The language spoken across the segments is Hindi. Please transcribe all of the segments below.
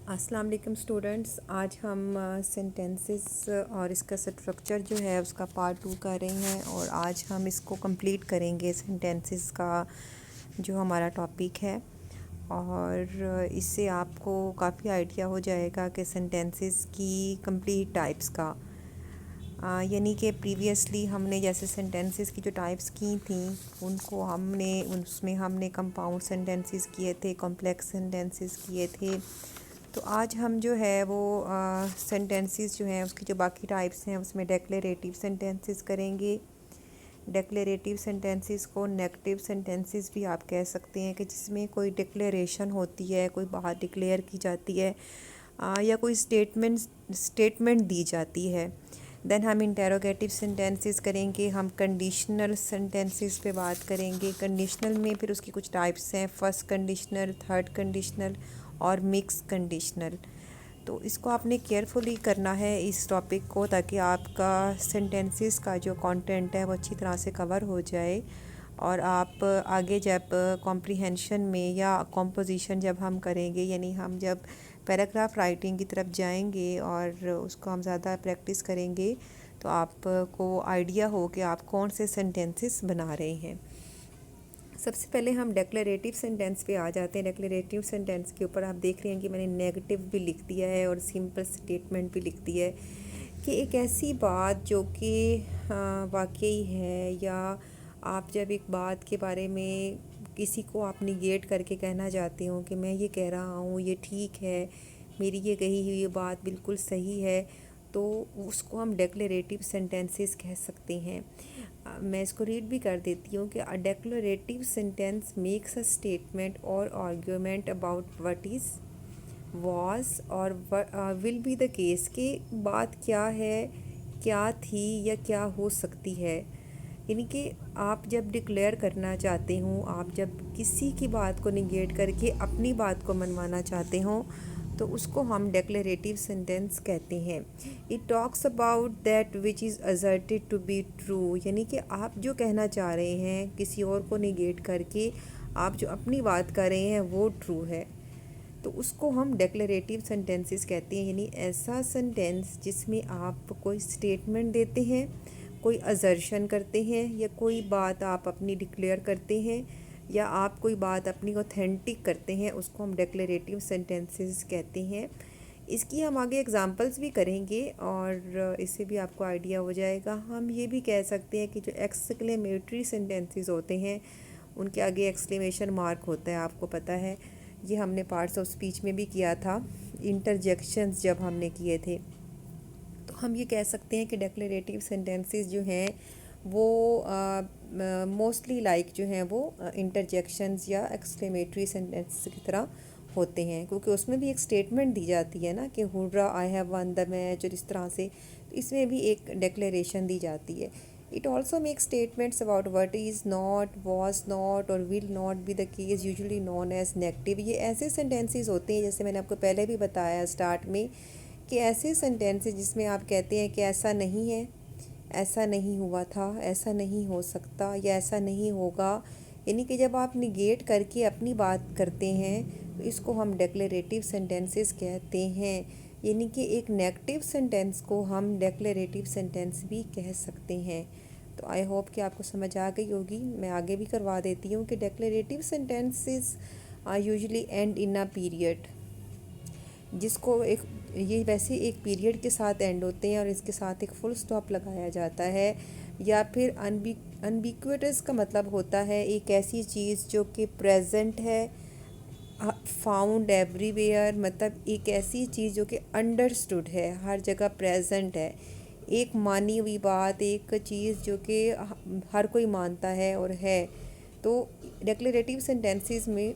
अस्सलाम वालेकुम स्टूडेंट्स। आज हम सेंटेंसेस और इसका स्ट्रक्चर जो है उसका पार्ट 2 कर रहे हैं और आज हम इसको कंप्लीट करेंगे सेंटेंसेस का जो हमारा टॉपिक है। और इससे आपको काफ़ी आइडिया हो जाएगा कि सेंटेंसेस की कंप्लीट टाइप्स का। यानी कि प्रीवियसली हमने जैसे सेंटेंसेस की जो टाइप्स की थी उनको उसमें हमने कंपाउंड सेंटेंसेस किए थे, कॉम्प्लेक्स सेंटेंसेस किए थे। तो आज हम जो है वो सेंटेंसेस जो हैं उसकी जो बाकी टाइप्स हैं उसमें डेक्लेरेटिव सेंटेंसेस करेंगे। डेक्लेरेटिव सेंटेंसेस को नेगेटिव सेंटेंसेस भी आप कह सकते हैं कि जिसमें कोई डिक्लेरेशन होती है, कोई बात डिक्लेयर की जाती है या कोई स्टेटमेंट दी जाती है। देन हम इंटेरोगेटिव सेंटेंसेस करेंगे। हम कंडीशनल सेंटेंसेस पे बात करेंगे। कंडीशनल में फिर उसकी कुछ टाइप्स हैं, फर्स्ट कंडीशनल, थर्ड कंडीशनल और मिक्स कंडीशनल। तो इसको आपने केयरफुली करना है इस टॉपिक को, ताकि आपका सेंटेंसेस का जो कंटेंट है वो अच्छी तरह से कवर हो जाए और आप आगे जब कॉम्प्रिहेंशन में या कॉम्पोजिशन जब हम करेंगे, यानी हम जब पैराग्राफ राइटिंग की तरफ जाएंगे और उसको हम ज़्यादा प्रैक्टिस करेंगे तो आपको आइडिया हो कि आप कौन से सेंटेंसेस बना रहे हैं। सबसे पहले हम डेक्लेरेटिव सेंटेंस पे आ जाते हैं। डेक्लेरेटिव सेंटेंस के ऊपर आप देख रहे हैं कि मैंने नेगेटिव भी लिख दिया है और सिंपल स्टेटमेंट भी लिख दिया है कि एक ऐसी बात जो कि वाकई है, या आप जब एक बात के बारे में किसी को आप निगेट करके कहना चाहते हो कि मैं ये कह रहा हूँ ये ठीक है, मेरी ये कही हुई ये बात बिल्कुल सही है, तो उसको हम डेक्लेरेटिव सेंटेंसेस कह सकते हैं। मैं इसको रीड भी कर देती हूँ कि अ declarative sentence makes a statement और argument about what is, was और विल बी द केस, कि बात क्या है, क्या थी या क्या हो सकती है। यानी कि आप जब डिक्लेयर करना चाहते हो, आप जब किसी की बात को निगेट करके अपनी बात को मनवाना चाहते हो तो उसको हम डेक्लेरेटिव सेंटेंस कहते हैं। It talks about that which is asserted to be true, यानी कि आप जो कहना चाह रहे हैं किसी और को निगेट करके आप जो अपनी बात कर रहे हैं वो ट्रू है, तो उसको हम डेक्लेरेटिव सेंटेंसेस कहते हैं। यानी ऐसा सेंटेंस जिसमें आप कोई स्टेटमेंट देते हैं, कोई असर्शन करते हैं या कोई बात आप अपनी डिक्लेयर करते हैं या आप कोई बात अपनी ऑथेंटिक करते हैं, उसको हम डेक्लेरेटिव सेंटेंसेस कहते हैं। इसकी हम आगे एग्जांपल्स भी करेंगे और इससे भी आपको आइडिया हो जाएगा। हम ये भी कह सकते हैं कि जो एक्सक्लेमेटरी सेंटेंसेस होते हैं उनके आगे एक्सक्लेमेशन मार्क होता है, आपको पता है। ये हमने पार्ट्स ऑफ स्पीच में भी किया था, इंटरजेक्शंस जब हमने किए थे। तो हम ये कह सकते हैं कि डेक्लेरेटिव सेंटेंसेस जो हैं वो मोस्टली लाइक जो हैं वो इंटरजेक्शंस या एक्सक्लेमेटरी सेंटेंस की तरह होते हैं, क्योंकि उसमें भी एक स्टेटमेंट दी जाती है ना कि hurrah I have one the match, और इस तरह से। तो इसमें भी एक डेक्लेरेशन दी जाती है। It also make statements about what is not, was not or will not be the case, usually known as negative. ये ऐसे सेंटेंसेस होते हैं, जैसे मैंने आपको पहले भी बताया स्टार्ट में, कि ऐसे सेंटेंसेस जिसमें आप कहते हैं कि ऐसा नहीं है, ऐसा नहीं हुआ था, ऐसा नहीं हो सकता या ऐसा नहीं होगा। यानी कि जब आप निगेट करके अपनी बात करते हैं तो इसको हम डेक्लेरेटिव सेंटेंसेस कहते हैं। यानी कि एक नेगेटिव सेंटेंस को हम डेक्लेरेटिव सेंटेंस भी कह सकते हैं। तो आई होप कि आपको समझ आ गई होगी। मैं आगे भी करवा देती हूँ कि declarative sentences are usually end in a period, जिसको एक ये वैसे एक पीरियड के साथ एंड होते हैं और इसके साथ एक फुल स्टॉप लगाया जाता है। या फिर अनबिक्विटस का मतलब होता है एक ऐसी चीज़ जो कि प्रेजेंट है, फाउंड एवरीवेयर, मतलब एक ऐसी चीज़ जो कि अंडरस्टूड है, हर जगह प्रेजेंट है, एक मानी हुई बात, एक चीज़ जो कि हर कोई मानता है और है। तो डेक्लेरेटिव सेंटेंसेस में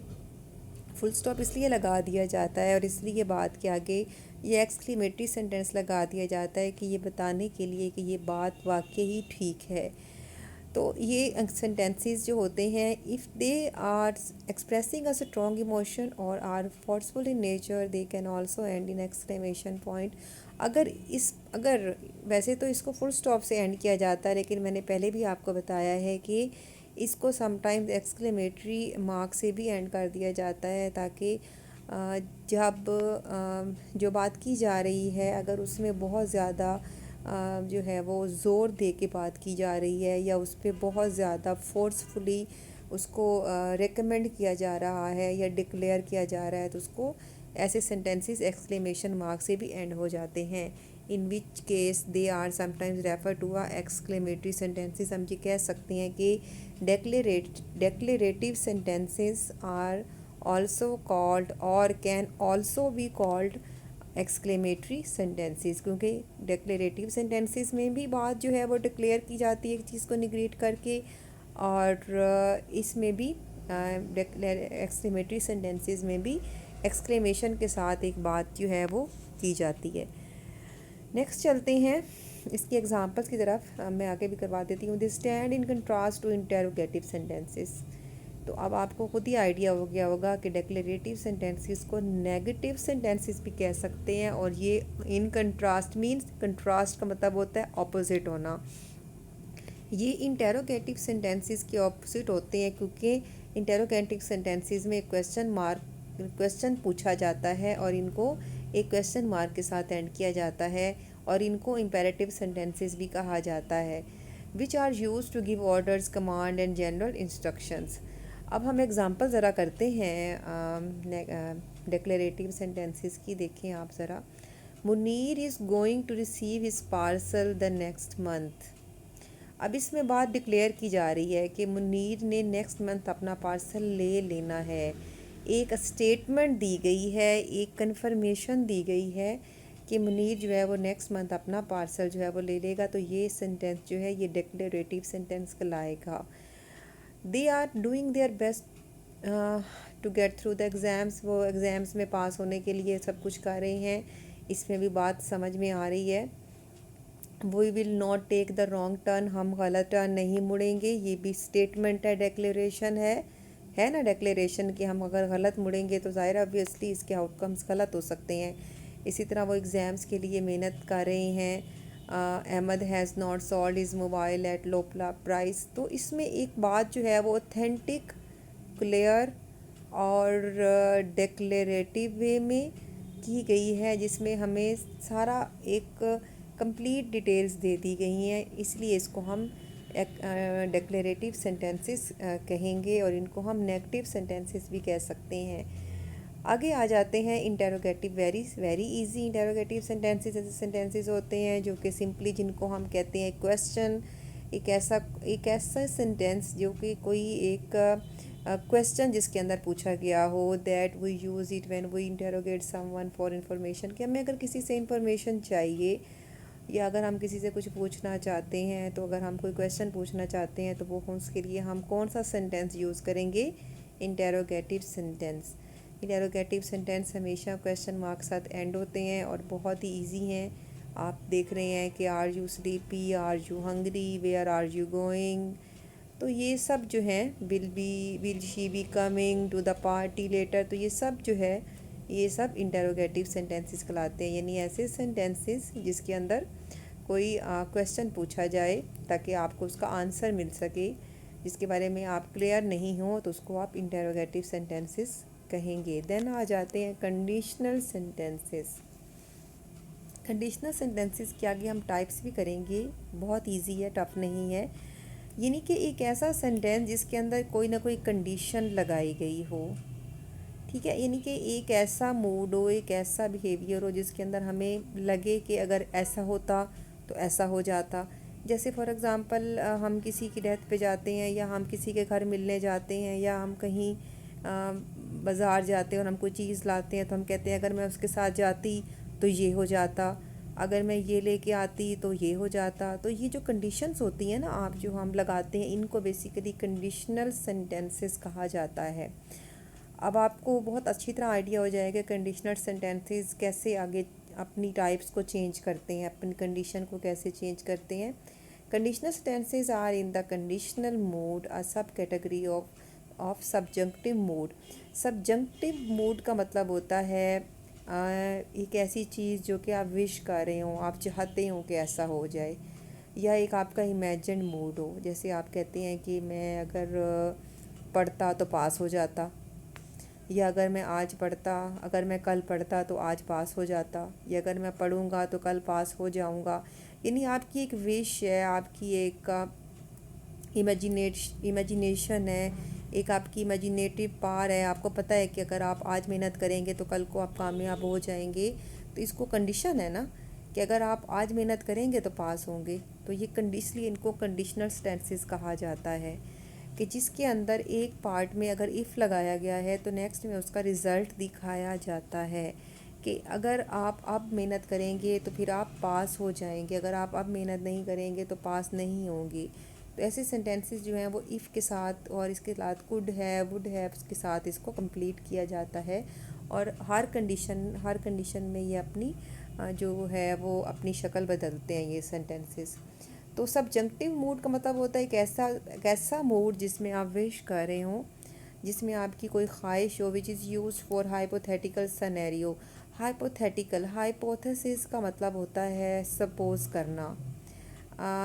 फुल स्टॉप इसलिए लगा दिया जाता है और इसलिए बात के आगे ये एक्सक्लेमेटरी सेंटेंस लगा दिया जाता है कि ये बताने के लिए कि ये बात वाकई ही ठीक है। तो ये सेंटेंसेस जो होते हैं, if they are expressing a strong emotion or are forceful in nature, they can also end in exclamation point. अगर वैसे तो इसको फुल स्टॉप से एंड किया जाता है, लेकिन मैंने पहले भी आपको बताया है कि इसको समटाइम्स एक्सक्लेमेटरी मार्क से भी एंड कर दिया जाता है, ताकि जब जो बात की जा रही है अगर उसमें बहुत ज़्यादा जो है वो ज़ोर दे के बात की जा रही है या उस पर बहुत ज़्यादा फोर्सफुली उसको रेकमेंड किया जा रहा है या डिक्लेयर किया जा रहा है तो उसको ऐसे सेंटेंसेस एक्सक्लेमेशन मार्क से भी एंड हो जाते हैं। In which case they are sometimes refer to as exclamatory sentences. हम ये कह सकते हैं कि declarative sentences are also called or can also be called exclamatory sentences, क्योंकि डिक्लेरेटिव सेंटेंसेस में भी बात जो है वो डिक्लेयर की जाती है एक चीज़ को निगेट करके, और इसमें भी एक्सक्लेमेटरी सेंटेंसेस में भी एक्सक्लेमेशन के साथ एक बात जो है वो की जाती है। नेक्स्ट चलते हैं इसकी एग्जांपल्स की तरफ। मैं आगे भी करवा देती हूँ। This stand in contrast to interrogative sentences. तो अब आपको खुद ही आइडिया हो गया होगा कि डिक्लेरेटिव सेंटेंसेस को नेगेटिव सेंटेंसेस भी कह सकते हैं, और ये इन कंट्रास्ट मीन्स कंट्रास्ट का मतलब होता है ऑपोजिट होना। ये इंटेरोगेटिव सेंटेंसेस के ऑपोजिट होते हैं क्योंकि इंटेरोगेटिव सेंटेंसेस में क्वेश्चन पूछा जाता है और इनको एक क्वेश्चन मार्क के साथ एंड किया जाता है, और इनको इम्पेरेटिव सेंटेंसेस भी कहा जाता है, which are use to give orders, command and general instructions. अब हम एग्जांपल ज़रा करते हैं डिक्लेरेटिव सेंटेंसेस की। देखें आप ज़रा। Munir is going to receive his parcel the next month. अब इसमें बात डिक्लेयर की जा रही है कि मुनीर ने नेक्स्ट मंथ अपना पार्सल ले लेना है। एक स्टेटमेंट दी गई है, एक कन्फर्मेशन दी गई है कि मुनीर जो है वो नेक्स्ट मंथ अपना पार्सल जो है वो ले लेगा। तो ये सेंटेंस जो है ये डिक्लेरेटिव सेंटेंस कहलाएगा। They are doing their best to get through the exams. वो एग्ज़ाम्स में पास होने के लिए सब कुछ कर रहे हैं। इसमें भी बात समझ में आ रही है। We will not take the wrong turn. हम गलत टर्न नहीं मुड़ेंगे। ये भी स्टेटमेंट है, डेक्लेरेशन है ना डेक्लेरेशन कि हम अगर गलत मुड़ेंगे तो ज़ाहिर ऑब्वियसली इसके आउटकम्स गलत हो सकते हैं। इसी तरह वो एग्ज़ाम्स के लिए मेहनत कर रहे हैं। Ahmed has not sold his mobile at low price. तो इसमें एक बात जो है वो ऑथेंटिक, क्लियर और डिक्लेरेटिव वे में की गई है, जिसमें हमें सारा एक कंप्लीट डिटेल्स दे दी गई हैं। इसलिए इसको हम डिक्लेरेटिव सेंटेंसेस कहेंगे, और इनको हम नेगेटिव सेंटेंसेस भी कह सकते हैं। आगे आ जाते हैं interrogative. Very easy interrogative sentences ऐसे सेंटेंसेस होते हैं जो कि सिंपली जिनको हम कहते हैं क्वेश्चन। एक ऐसा सेंटेंस जो कि कोई एक क्वेश्चन जिसके अंदर पूछा गया हो। That we use it when we interrogate someone for information, कि हमें अगर किसी से इंफॉर्मेशन चाहिए या अगर हम किसी से कुछ पूछना चाहते हैं, तो अगर हम कोई क्वेश्चन पूछना चाहते हैं तो वो उसके लिए हम कौन सा सेंटेंस यूज़ करेंगे? Interrogative sentence. इंटेरोगेटिव सेंटेंस हमेशा क्वेश्चन मार्क के साथ एंड होते हैं और बहुत ही इजी हैं। आप देख रहे हैं कि are you sleepy, are you hungry, where are you going. तो ये सब जो हैं, will she be coming to the party later. तो ये सब जो है ये सब इंटेरोगेटिव सेंटेंसेस कहलाते हैं, यानी ऐसे सेंटेंसेस जिसके अंदर कोई क्वेश्चन पूछा जाए ताकि आपको उसका आंसर मिल सके, जिसके बारे में आप क्लियर नहीं हो, तो उसको आप इंटेरोगेटिव सेंटेंसेस कहेंगे। देन आ जाते हैं कंडीशनल सेंटेंसेस। कंडीशनल सेंटेंसेस के आगे हम टाइप्स भी करेंगे। बहुत इजी है, टफ नहीं है। यानी कि एक ऐसा सेंटेंस जिसके अंदर कोई ना कोई कंडीशन लगाई गई हो, ठीक है। यानी कि एक ऐसा मूड हो, एक ऐसा बिहेवियर हो जिसके अंदर हमें लगे कि अगर ऐसा होता तो ऐसा हो जाता। जैसे फॉर एग्ज़ाम्पल हम किसी की डेथ पे जाते हैं, या हम किसी के घर मिलने जाते हैं, या हम कहीं बाज़ार जाते हैं और हम कोई चीज़ लाते हैं तो हम कहते हैं अगर मैं उसके साथ जाती तो ये हो जाता, अगर मैं ये लेके आती तो ये हो जाता। तो ये जो कंडीशंस होती हैं ना आप जो हम लगाते हैं, इनको बेसिकली कंडीशनल सेंटेंसेस कहा जाता है। अब आपको बहुत अच्छी तरह आइडिया हो जाएगा कंडीशनल सेंटेंसेस कैसे आगे अपनी टाइप्स को चेंज करते हैं, अपनी कंडीशन को कैसे चेंज करते हैं। Conditional sentences are in the conditional mode, a sub category of subjunctive mode. Subjunctive mode का मतलब होता है एक ऐसी चीज़ जो कि आप विश कर रहे हो, आप चाहते हो कि ऐसा हो जाए, या एक आपका इमेजिन मूड हो। जैसे आप कहते हैं कि मैं अगर पढ़ता तो पास हो जाता, या अगर मैं आज पढ़ता, अगर मैं कल पढ़ता तो आज पास हो जाता, या अगर मैं पढ़ूँगा तो कल पास हो जाऊँगा। यानी आपकी एक विश है, आपकी एक इमेजिनेशन है, एक आपकी इमेजिनेटिव पावर है। आपको पता है कि अगर आप आज मेहनत करेंगे तो कल को आप कामयाब हो जाएंगे। तो इसको कंडीशन है ना कि अगर आप आज मेहनत करेंगे तो पास होंगे। तो ये इसलिए इनको कंडीशनल सेंटेंसेस कहा जाता है कि जिसके अंदर एक पार्ट में अगर इफ़ लगाया गया है तो नेक्स्ट में उसका रिज़ल्ट दिखाया जाता है कि अगर आप अब मेहनत करेंगे तो फिर आप पास हो जाएंगे, अगर आप अब मेहनत नहीं करेंगे तो पास नहीं होंगे। तो ऐसे सेंटेंसेस जो हैं वो इफ़ के साथ और इसके साथ कुड है, वुड है के साथ इसको कंप्लीट किया जाता है। और हर कंडीशन में ये अपनी जो है वो अपनी शक्ल बदलते हैं ये सेंटेंसेस। तो सब्जंक्टिव मूड का मतलब होता है एक ऐसा मूड जिसमें आप विश कर रहे हो, जिसमें आपकी कोई ख्वाहिश हो, which is use for hypothetical scenario. Hypothesis का मतलब होता है सपोज करना,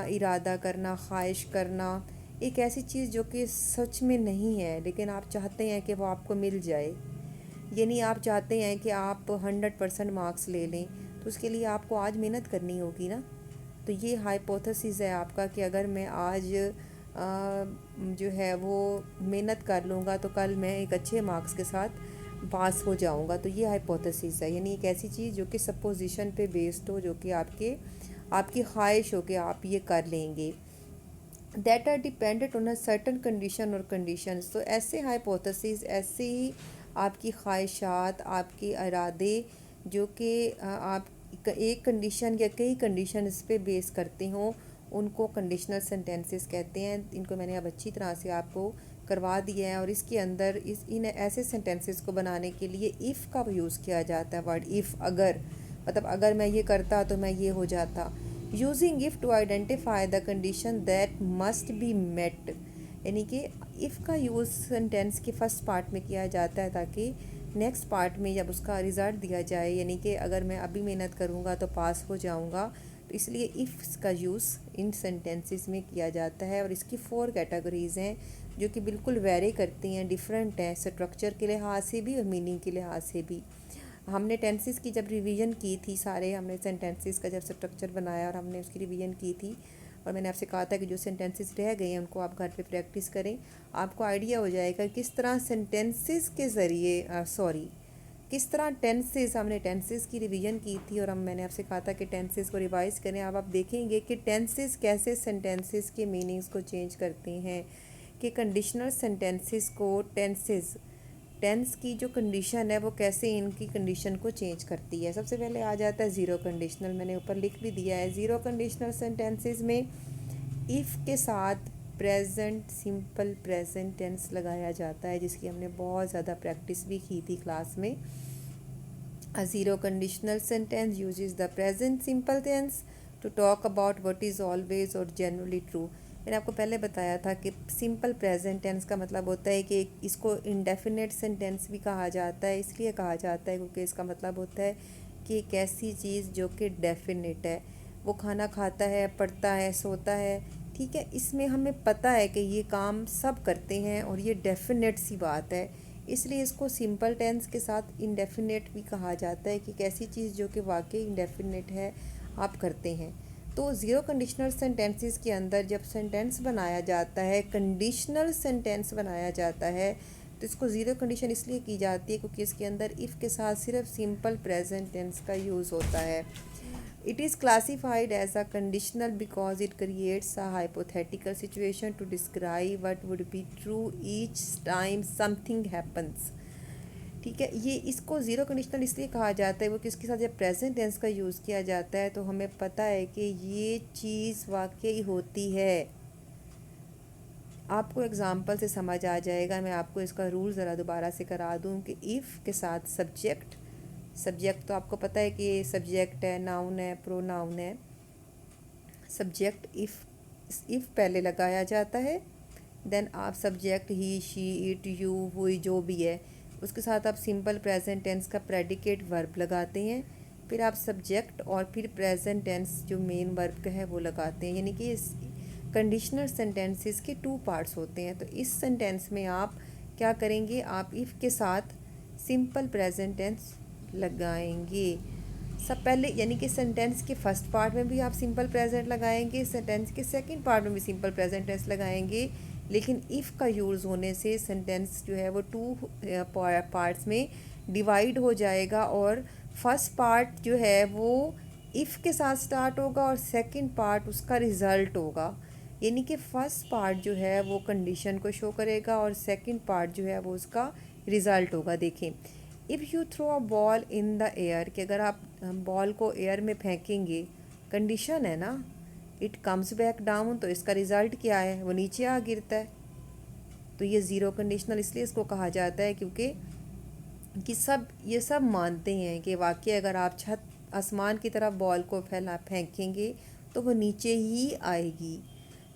इरादा करना, ख्वाहिश करना। एक ऐसी चीज़ जो कि सच में नहीं है लेकिन आप चाहते हैं कि वो आपको मिल जाए। यानी आप चाहते हैं कि आप 100% मार्क्स ले लें, तो उसके लिए आपको आज मेहनत करनी होगी ना। तो ये हाइपोथेसिस है आपका कि अगर मैं आज जो है वो मेहनत कर लूँगा तो कल मैं एक अच्छे मार्क्स के साथ पास हो जाऊँगा। तो ये हाइपोथेसिस है, यानी एक ऐसी चीज़ जो कि सपोजिशन पे बेस्ड हो, जो कि आपकी ख्वाहिश हो कि आप ये कर लेंगे। That are dependent on a certain condition और कंडीशंस। तो ऐसे हाइपोथेसिस, ऐसे ही आपकी ख्वाहिशात, आपके इरादे जो कि आप एक कंडीशन या कई कंडीशन इस पे बेस करते हों, उनको कंडीशनल सेंटेंसेस कहते हैं। इनको मैंने अब अच्छी तरह से आपको करवा दिया है। और इसके अंदर इन ऐसे सेंटेंसेस को बनाने के लिए इफ़ का यूज़ किया जाता है। वर्ड इफ़, अगर, मतलब अगर मैं ये करता तो मैं ये हो जाता। Using if to identify the condition that must be met, यानी कि इफ़ का यूज़ सेंटेंस के फर्स्ट पार्ट में किया जाता है ताकि नेक्स्ट पार्ट में जब उसका रिज़ल्ट दिया जाए, यानी कि अगर मैं अभी मेहनत करूँगा तो पास हो जाऊँगा, तो इसलिए इफ़ का यूज़ इन सेंटेंसेस में किया जाता है। और इसकी 4 कैटेगरीज़ हैं जो कि बिल्कुल वेरी करती हैं, डिफरेंट हैं, स्ट्रक्चर के लिहाज से भी और मीनिंग के लिहाज से भी। हमने टेंसेस की जब रिवीजन की थी, सारे हमने सेंटेंसेस का जब स्ट्रक्चर बनाया और हमने उसकी रिवीजन की थी, और मैंने आपसे कहा था कि जो सेंटेंसेस रह गए हैं उनको आप घर पे प्रैक्टिस करें। आपको आइडिया हो जाएगा किस तरह सेंटेंसेस के ज़रिए किस तरह टेंसेस, हमने टेंसेस की रिवीजन की थी और मैंने आपसे कहा था कि टेंसेस को रिवाइज़ करें। अब आप देखेंगे कि टेंसेस कैसे सेंटेंसेस के मीनिंग्स को चेंज करते हैं, कि कंडीशनल सेंटेंसेस को टेंस की जो कंडीशन है वो कैसे इनकी कंडीशन को चेंज करती है। सबसे पहले आ जाता है ज़ीरो कंडीशनल, मैंने ऊपर लिख भी दिया है। ज़ीरो कंडीशनल सेंटेंसेस में इफ़ के साथ प्रेजेंट सिंपल प्रेजेंट टेंस लगाया जाता है, जिसकी हमने बहुत ज़्यादा प्रैक्टिस भी की थी क्लास में। A zero conditional sentence uses the present simple tense to talk about what is always और जनरली ट्रू। मैंने आपको पहले बताया था कि सिंपल प्रेजेंट टेंस का मतलब होता है कि इसको इंडेफिनेट सेंटेंस भी कहा जाता है। इसलिए कहा जाता है क्योंकि इसका मतलब होता है कि एक ऐसी चीज़ जो कि डेफिनेट है। वो खाना खाता है, पढ़ता है, सोता है, ठीक है, इसमें हमें पता है कि ये काम सब करते हैं और ये डेफिनेट सी बात है, इसलिए इसको सिंपल टेंस के साथ इंडेफिनेट भी कहा जाता है कि एक ऐसी चीज़ जो कि वाकई इंडेफिनेट है, आप करते हैं। तो ज़ीरो कंडीशनल सेंटेंसेस के अंदर जब सेंटेंस बनाया जाता है, कंडीशनल सेंटेंस बनाया जाता है, तो इसको ज़ीरो कंडीशन इसलिए की जाती है क्योंकि इसके अंदर इफ़ के साथ सिर्फ सिंपल प्रेजेंट टेंस का यूज़ होता है। It is classified as a conditional because it creates a hypothetical situation to describe what would be true each time something happens। ठीक है, ये इसको ज़ीरो कंडीशनल इसलिए कहा जाता है वो कि इसके साथ जब प्रेजेंट टेंस का यूज़ किया जाता है तो हमें पता है कि ये चीज़ वाकई होती है। आपको एग्ज़ाम्पल से समझ आ जाएगा। मैं आपको इसका रूल ज़रा दोबारा से करा दूँ कि इफ़ के साथ सब्जेक्ट तो आपको पता है कि सब्जेक्ट है, नाउन है, प्रोनाउन है। सब्जेक्ट इफ़ पहले लगाया जाता है, देन आप subject he, she, it, you, वो जो भी है उसके साथ आप सिंपल प्रेजेंट टेंस का प्रेडिकेट वर्ब लगाते हैं। फिर आप सब्जेक्ट और फिर प्रेजेंट टेंस जो मेन वर्ब का है वो लगाते हैं। यानी कि इस कंडीशनल सेंटेंसेस के 2 पार्ट्स होते हैं। तो इस सेंटेंस में आप क्या करेंगे, आप इफ़ के साथ सिंपल प्रेजेंट टेंस लगाएंगे। सब पहले यानी कि सेंटेंस के फर्स्ट पार्ट में भी आप सिंपल प्रेजेंट लगाएंगे, सेंटेंस के सेकंड पार्ट में भी सिंपल प्रेजेंट टेंस लगाएंगे। लेकिन इफ़ का यूज़ होने से सेंटेंस जो है वो टू पार्ट्स में डिवाइड हो जाएगा और फर्स्ट पार्ट जो है वो इफ़ के साथ स्टार्ट होगा और सेकंड पार्ट उसका रिज़ल्ट होगा। यानी कि फर्स्ट पार्ट जो है वो कंडीशन को शो करेगा और सेकंड पार्ट जो है वो उसका रिज़ल्ट होगा। देखें, if you throw a ball in the air, कि अगर आप बॉल को एयर में फेंकेंगे, कंडीशन है ना, इट कम्स बैक डाउन, तो इसका रिज़ल्ट क्या है, वो नीचे आ गिरता है। तो ये ज़ीरो कंडीशनल इसलिए इसको कहा जाता है क्योंकि ये सब मानते हैं कि वाकई अगर आप छत आसमान की तरफ बॉल को फेंकेंगे तो वो नीचे ही आएगी।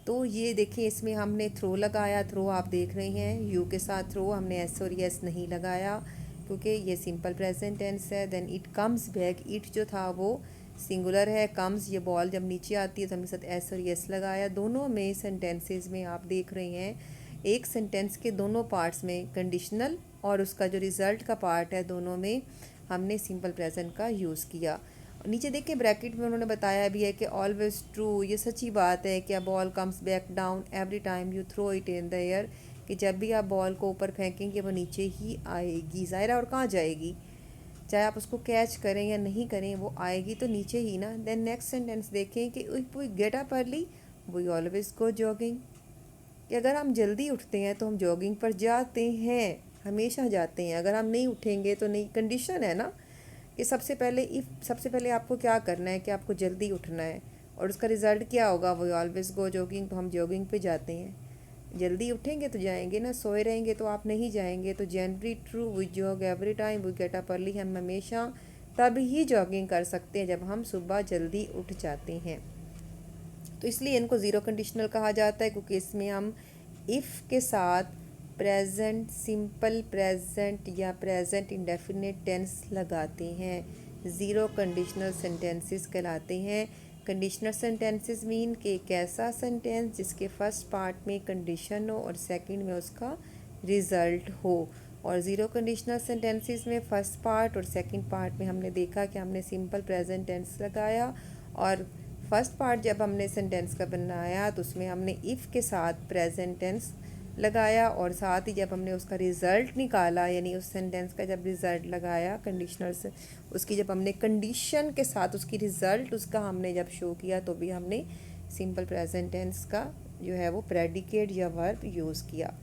तो ये देखें, इसमें हमने थ्रो लगाया, थ्रो आप देख रहे हैं यू के साथ थ्रो, हमने एस और यस नहीं लगाया क्योंकि ये सिंपल प्रेजेंट टेंस है। Then it comes back, it जो था वो सिंगुलर है, कम्स ये बॉल जब नीचे आती है तो हमने साथ एस और यस लगाया। दोनों में सेंटेंसेस में आप देख रहे हैं एक सेंटेंस के दोनों पार्ट्स में कंडीशनल और उसका जो रिज़ल्ट का पार्ट है दोनों में हमने सिंपल प्रेजेंट का यूज़ किया। नीचे देखिए ब्रैकेट में उन्होंने बताया भी है कि ऑलवेज ट्रू, ये सच्ची बात है कि ball comes back down every time you throw it in the air, कि जब भी आप बॉल को ऊपर फेंकेंगे वो नीचे ही आएगी। ज़ाहिर और कहाँ जाएगी, चाहे आप उसको कैच करें या नहीं करें वो आएगी तो नीचे ही ना। देन नेक्स्ट सेंटेंस देखें कि if we get up early we always go jogging, कि अगर हम जल्दी उठते हैं तो हम जॉगिंग पर जाते हैं, हमेशा जाते हैं। अगर हम नहीं उठेंगे तो नहीं, कंडीशन है ना कि सबसे पहले आपको क्या करना है कि आपको जल्दी उठना है और उसका रिज़ल्ट क्या होगा, वो ऑलवेज गो जॉगिंग, तो हम जॉगिंग पे जाते हैं। जल्दी उठेंगे तो जाएंगे ना, सोए रहेंगे तो आप नहीं जाएंगे। तो generally true, we jog every time we get up early, हम हमेशा तब ही जॉगिंग कर सकते हैं जब हम सुबह जल्दी उठ जाते हैं। तो इसलिए इनको ज़ीरो कंडीशनल कहा जाता है क्योंकि इसमें हम इफ़ के साथ प्रेजेंट सिंपल प्रेजेंट या प्रेजेंट इंडेफिनिट टेंस लगाते हैं। ज़ीरो कंडीशनल सेंटेंसेस कहलाते हैं। कंडीशनल सेंटेंसेस मीन कि एक ऐसा सेंटेंस जिसके फर्स्ट पार्ट में कंडीशन हो और सेकंड में उसका रिज़ल्ट हो। और ज़ीरो कंडीशनल सेंटेंसेस में फ़र्स्ट पार्ट और सेकंड पार्ट में हमने देखा कि हमने सिंपल प्रेजेंट टेंस लगाया और फर्स्ट पार्ट जब हमने सेंटेंस का बनाया तो उसमें हमने इफ़ के साथ प्रेजेंट टेंस लगाया और साथ ही जब हमने उसका रिज़ल्ट निकाला यानी उस सेंटेंस का जब रिज़ल्ट लगाया कंडीशनल से, उसकी जब हमने कंडीशन के साथ उसकी रिज़ल्ट उसका हमने जब शो किया तो भी हमने सिंपल प्रेजेंट टेंस का जो है वो प्रेडिकेट या वर्ब यूज़ किया।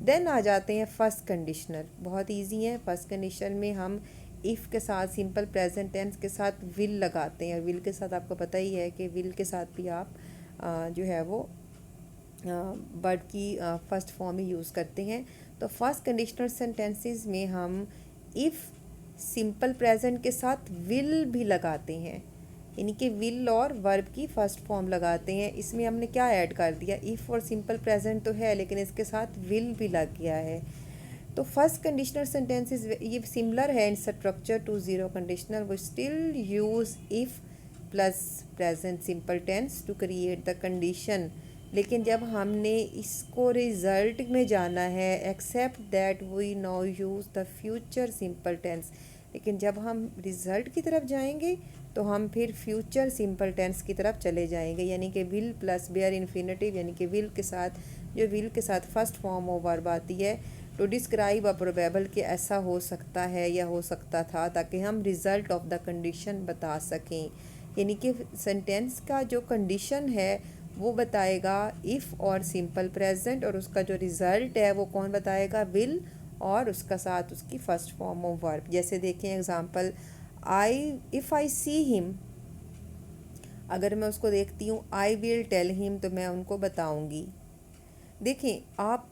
देन आ जाते हैं फर्स्ट कंडीशनल, बहुत इजी है। फर्स्ट कंडीशन में हम इफ़ के साथ सिंपल प्रेजेंट टेंस के साथ विल लगाते हैं। विल के साथ आपको पता ही है कि विल के साथ भी आप जो है वो वर्ड की फर्स्ट फॉर्म ही यूज़ करते हैं। तो फर्स्ट कंडीशनल सेंटेंसेस में हम इफ़ सिंपल प्रेजेंट के साथ विल भी लगाते हैं, यानी कि विल और वर्ब की फर्स्ट फॉर्म लगाते हैं। इसमें हमने क्या ऐड कर दिया, इफ़ और सिंपल प्रेजेंट तो है लेकिन इसके साथ विल भी लग गया है। तो फर्स्ट कंडीशनल सेंटेंसेस ये सिमिलर है in structure to zero conditional, वो still use if plus present simple tense to create the condition. लेकिन जब हमने इसको रिज़ल्ट में जाना है, except that we now use the future simple tense, लेकिन जब हम रिज़ल्ट की तरफ जाएंगे तो हम फिर फ्यूचर सिंपल टेंस की तरफ चले जाएंगे, यानी कि विल प्लस बेयर इन्फिनेटिव, यानी कि विल के साथ जो विल के साथ फर्स्ट फॉर्म ऑफ वर्ब आती है टू डिस्क्राइब अ प्रोबेबल कि ऐसा हो सकता है या हो सकता था, ताकि हम रिज़ल्ट ऑफ द कंडीशन बता सकें। यानी कि सेंटेंस का जो कंडीशन है वो बताएगा इफ़ और सिंपल प्रेजेंट, और उसका जो रिज़ल्ट है वो कौन बताएगा, विल और उसका साथ उसकी फर्स्ट फॉर्म ऑफ वर्ब। जैसे देखें example, if I see him, अगर मैं उसको देखती हूँ, आई विल टेल हिम, तो मैं उनको बताऊँगी। देखें आप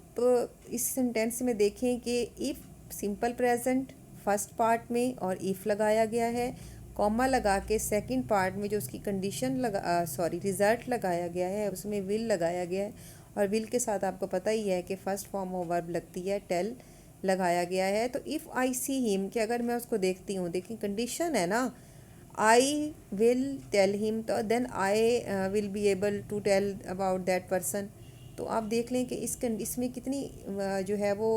इस सेंटेंस में देखें कि if simple present first part में और इफ़ लगाया गया है, कॉमा लगा के सेकंड पार्ट में जो उसकी कंडीशन रिज़ल्ट लगाया गया है उसमें विल लगाया गया है। और विल के साथ आपको पता ही है कि फ़र्स्ट फॉर्म ऑफ वर्ब लगती है, टेल लगाया गया है। तो इफ़ आई सी हिम, कि अगर मैं उसको देखती हूँ, देखिए कंडीशन है ना, आई विल टेल हिम, तो then I will be able to tell about that person. तो आप देख लें कि इसमें कितनी जो है वो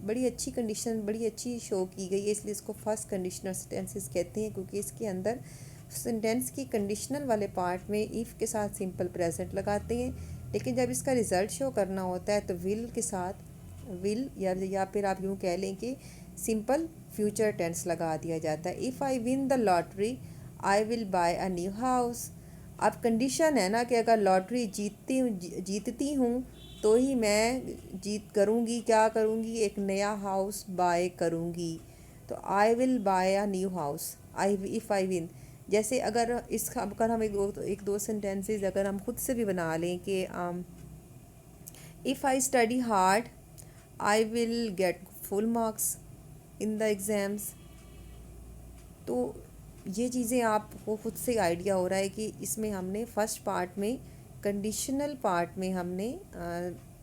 बड़ी अच्छी कंडीशन, बड़ी अच्छी शो की गई है, इसलिए इसको फर्स्ट कंडीशनल सेंटेंसेस कहते हैं, क्योंकि इसके अंदर सेंटेंस की कंडीशनल वाले पार्ट में इफ़ के साथ सिंपल प्रेजेंट लगाते हैं, लेकिन जब इसका रिज़ल्ट शो करना होता है तो विल के साथ विल या फिर आप यूँ कह लें कि सिंपल फ्यूचर टेंस लगा दिया जाता है। If I win the lottery I will buy a new house. अब कंडीशन है ना कि अगर लॉटरी जीतती हूँ तो ही मैं क्या करूँगी, एक नया हाउस बाय करूँगी। तो I will buy a new house, if I win. जैसे अगर हम एक दो सेंटेंसेस अगर हम खुद से भी बना लें कि if I study hard I will get full marks in the exams. तो ये चीज़ें आपको खुद से आइडिया हो रहा है कि इसमें हमने फर्स्ट पार्ट में कंडीशनल पार्ट में हमने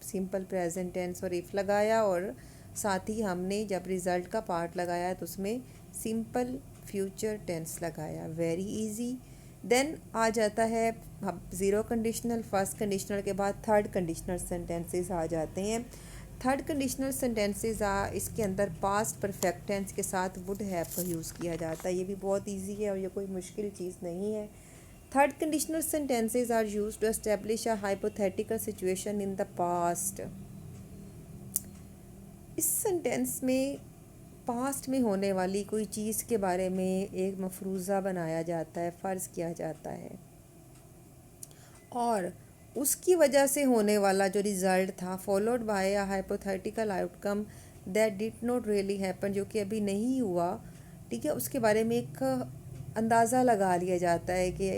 सिंपल प्रेजेंट टेंस और इफ़ लगाया, और साथ ही हमने जब रिज़ल्ट का पार्ट लगाया तो उसमें सिंपल फ्यूचर टेंस लगाया। Very easy. देन आ जाता है अब ज़ीरो कंडीशनल, फर्स्ट कंडीशनल के बाद थर्ड कंडीशनल सेंटेंसेस आ जाते हैं। थर्ड कंडीशनल सेंटेंसेस इसके अंदर पास्ट परफेक्ट टेंस के साथ वुड हैव का यूज़ किया जाता है। ये भी बहुत इजी है और ये कोई मुश्किल चीज़ नहीं है। Third conditional sentences are used to establish a hypothetical situation in the past. इस सेंटेंस में पास्ट में होने वाली कोई चीज़ के बारे में एक मफरूज़ा बनाया जाता है, फ़र्ज़ किया जाता है, और उसकी वजह से होने वाला जो रिज़ल्ट था followed by a hypothetical outcome that did not really happen, जो कि अभी नहीं हुआ, ठीक है, उसके बारे में एक अंदाज़ा लगा लिया जाता है कि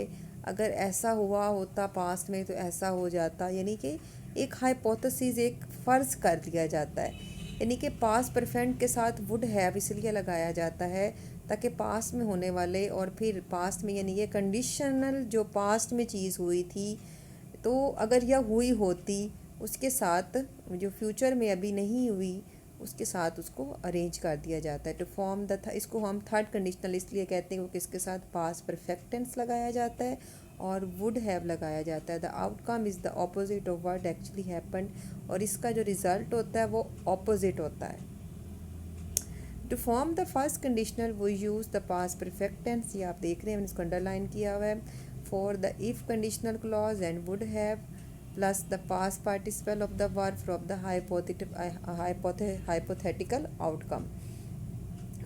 अगर ऐसा हुआ होता पास्ट में तो ऐसा हो जाता, यानी कि एक हाइपोथेसिस, एक फ़र्ज़ कर दिया जाता है। यानी कि पास्ट परफेक्ट के साथ वुड हैव इसलिए लगाया जाता है ताकि पास्ट में होने वाले और फिर पास्ट में, यानी ये कंडीशनल जो पास्ट में चीज़ हुई थी, तो अगर यह हुई होती उसके साथ जो फ्यूचर में अभी नहीं हुई उसके साथ उसको अरेंज कर दिया जाता है। टू फॉर्म इसको हम थर्ड कंडीशनल इसलिए कहते हैं क्योंकि इसके साथ पास्ट परफेक्ट टेंस लगाया जाता है और वुड हैव लगाया जाता है। The outcome is the opposite of what actually happened, और इसका जो रिज़ल्ट होता है वो ऑपोजिट होता है। To form the first conditional वो use the past perfect tense, ये आप देख रहे हैं मैंने इसको अंडरलाइन किया हुआ है, for the if conditional clause and would have plus the past participle of the verb from the hypothetical outcome.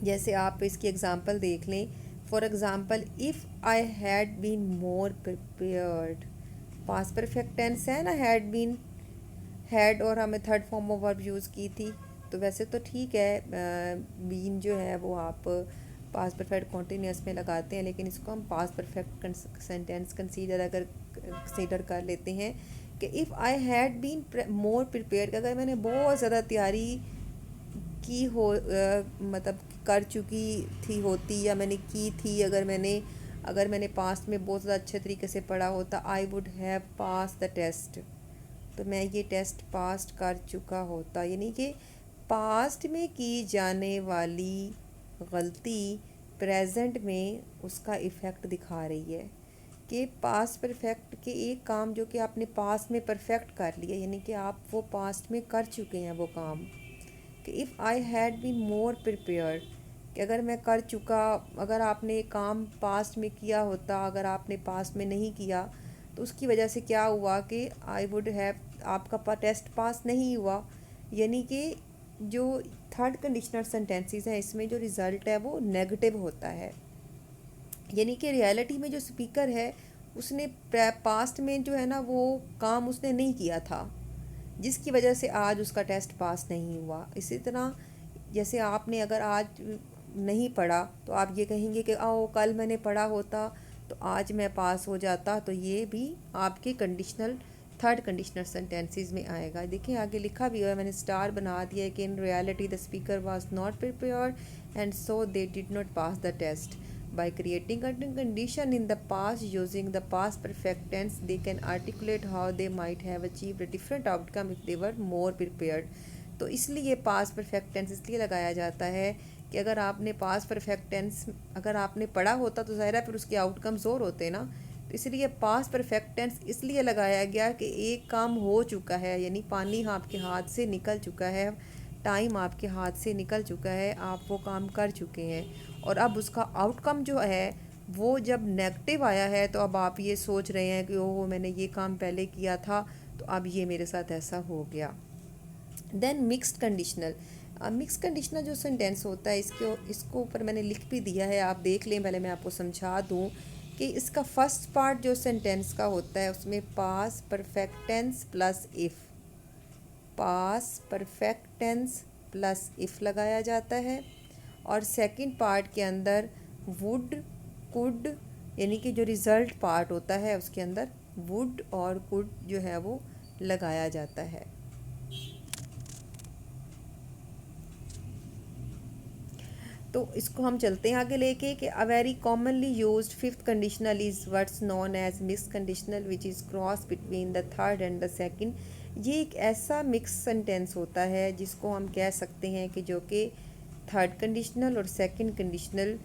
जैसे आप इसकी एग्जांपल देख लें, for example if I had been more prepared, past perfect tense है ना, हैड बीन, हैड और हमें third form of verb use की थी, तो वैसे तो ठीक है, बीन जो है वो आप पास्ट परफेक्ट कॉन्टीन्यूस में लगाते हैं, लेकिन इसको हम पास्ट परफेक्ट सेंटेंस कंसीडर कर लेते हैं कि if I had been more prepared, अगर मैंने बहुत ज़्यादा तैयारी की हो, मतलब कर चुकी थी होती या मैंने की थी, अगर मैंने पास्ट में बहुत ज़्यादा अच्छे तरीके से पढ़ा होता, I would have pass the test, तो मैं ये टेस्ट पास कर चुका होता। यानी कि पास्ट में की जाने वाली गलती प्रेजेंट में उसका इफ़ेक्ट दिखा रही है कि पास्ट परफेक्ट के एक काम जो कि आपने पास्ट में परफेक्ट कर लिया, यानी कि आप वो पास्ट में कर चुके हैं वो काम, कि if I had been more prepared, कि अगर मैं कर चुका, अगर आपने काम पास्ट में किया होता, अगर आपने पास्ट में नहीं किया तो उसकी वजह से क्या हुआ कि आई वुड हैव, आपका टेस्ट पास नहीं हुआ। यानी कि जो थर्ड कंडीशनल सेंटेंसेस हैं इसमें जो रिज़ल्ट है वो नेगेटिव होता है, यानी कि रियलिटी में जो स्पीकर है उसने पास्ट में जो है ना वो काम उसने नहीं किया था, जिसकी वजह से आज उसका टेस्ट पास नहीं हुआ। इसी तरह जैसे आपने अगर आज नहीं पढ़ा तो आप ये कहेंगे कि आओ कल मैंने पढ़ा होता तो आज मैं पास हो जाता, तो ये भी आपके थर्ड कंडीशनल सेंटेंसेस में आएगा। देखिए आगे लिखा भी हुआ है, मैंने स्टार बना दिया है कि in reality the speaker was not prepared and so they did not pass the test. By creating a condition in the past using the past perfect tense, they can articulate how they might have achieved a different outcome if they were more prepared. तो इसलिए पास्ट परफेक्ट टेंस इसलिए लगाया जाता है कि अगर आपने पास्ट परफेक्ट टेंस अगर आपने पढ़ा होता तो ज़ाहिर है फिर उसके आउटकम्स और होते ना, तो इसलिए पास्ट परफेक्ट टेंस इसलिए लगाया गया कि एक काम हो चुका है, यानी पानी आपके हाथ से निकल चुका है, टाइम आपके हाथ से निकल चुका है, आप वो काम कर चुके हैं और अब उसका आउटकम जो है वो जब नेगेटिव आया है तो अब आप ये सोच रहे हैं कि ओह मैंने ये काम पहले किया था तो अब ये मेरे साथ ऐसा हो गया। Then mixed conditional. Mix conditional जो सेंटेंस होता है इसको ऊपर मैंने लिख भी दिया है, आप देख लें। पहले मैं आपको समझा दूँ कि इसका फर्स्ट पार्ट जो सेंटेंस का होता है उसमें past perfect tense plus if, past perfect tense plus if लगाया जाता है। और सेकंड पार्ट के अंदर वुड कुड, यानी कि जो रिज़ल्ट पार्ट होता है उसके अंदर वुड और कुड जो है वो लगाया जाता है। तो इसको हम चलते हैं आगे लेके कि a very commonly used fifth conditional is what's known as mix conditional which is cross between the third and the second. ये एक ऐसा मिक्स सेंटेंस होता है जिसको हम कह सकते हैं कि जो कि थर्ड कंडीशनल और सेकंड कंडीशनल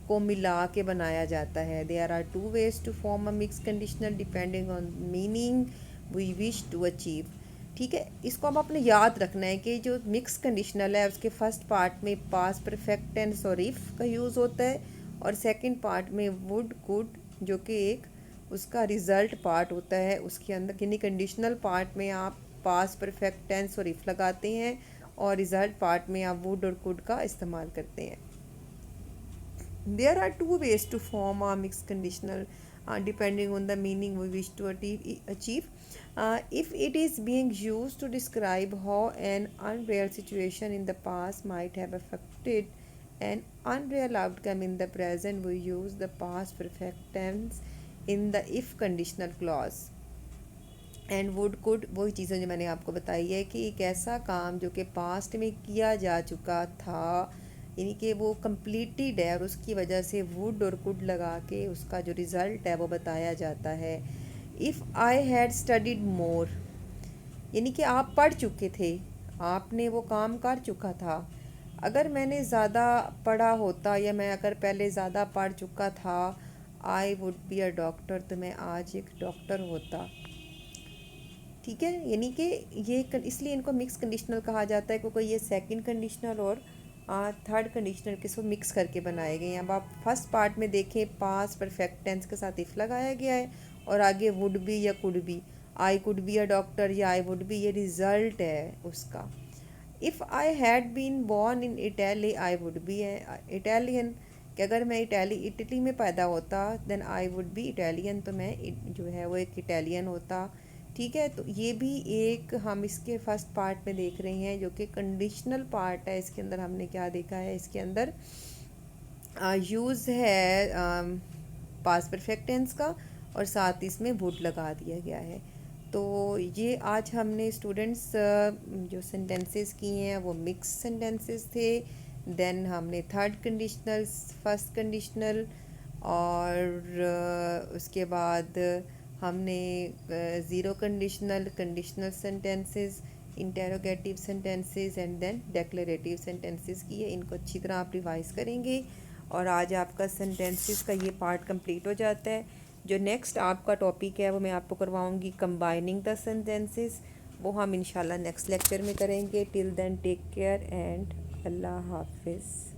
को मिला के बनाया जाता है। There are two ways to form a mix conditional depending on meaning we wish to achieve. ठीक है, इसको हम अपने याद रखना है कि जो मिक्स कंडीशनल है उसके फर्स्ट पार्ट में पास परफेक्ट टेंस और इफ़ का यूज़ होता है और सेकंड पार्ट में वुड कुड जो कि एक उसका रिज़ल्ट पार्ट होता है उसके अंदर, यानी कंडीशनल पार्ट में आप पास परफेक्ट टेंस और इफ़ लगाते हैं और रिज़ल्ट पार्ट में आप वुड और कुड का इस्तेमाल करते हैं। There are two ways to form a mixed conditional depending on the meaning we wish to achieve. If it is being used to describe how an unreal situation in the past might have affected an unreal outcome in the present, we use the past perfect tense in the if conditional clause. And would could वही चीज़ें जो मैंने आपको बताई है कि एक ऐसा काम जो कि पास्ट में किया जा चुका था, यानी कि वो कम्प्लीटेड है और उसकी वजह से वुड और कुड लगा के उसका जो रिज़ल्ट है वो बताया जाता है। इफ़ आई हैड स्टडीड मोर, यानी कि आप पढ़ चुके थे, आपने वो काम कर चुका था। अगर मैंने ज़्यादा पढ़ा होता या मैं अगर पहले ज़्यादा पढ़ चुका था, आई वुड बी अ डॉक्टर, तो मैं आज एक डॉक्टर होता। ठीक है, यानी कि ये इसलिए इनको मिक्स कंडीशनल कहा जाता है क्योंकि ये सेकंड कंडीशनल और थर्ड कंडीशनल किसको मिक्स करके बनाए गए हैं। अब आप फर्स्ट पार्ट में देखें पास परफेक्ट टेंस के साथ इफ़ लगाया गया है और आगे वुड बी या could be, I could be a doctor या आई वुड बी, ये रिज़ल्ट है उसका। If I had been born in Italy I would be Italian, कि अगर मैं इटली में पैदा होता then I would be Italian, तो मैं जो है वो एक इटालियन होता। ठीक है, तो ये भी एक हम इसके फर्स्ट पार्ट में देख रहे हैं जो कि कंडीशनल पार्ट है। इसके अंदर हमने क्या देखा है, इसके अंदर यूज़ है पास्ट परफेक्ट टेंस का और साथ इसमें वुड लगा दिया गया है। तो ये आज हमने स्टूडेंट्स जो सेंटेंसेस किए हैं वो मिक्स सेंटेंसेस थे। देन हमने थर्ड कंडीशनल, फर्स्ट कंडीशनल और उसके बाद हमने zero conditional, conditional sentences, interrogative sentences and then declarative sentences किए। इनको अच्छी तरह आप रिवाइज़ करेंगे और आज आपका सेंटेंसेस का ये पार्ट कंप्लीट हो जाता है। जो नेक्स्ट आपका टॉपिक है वो मैं आपको करवाऊँगी कंबाइनिंग द सेंटेंसेस, वो हम इंशाल्लाह नेक्स्ट लेक्चर में करेंगे। Till then take care and अल्लाह हाफिज़।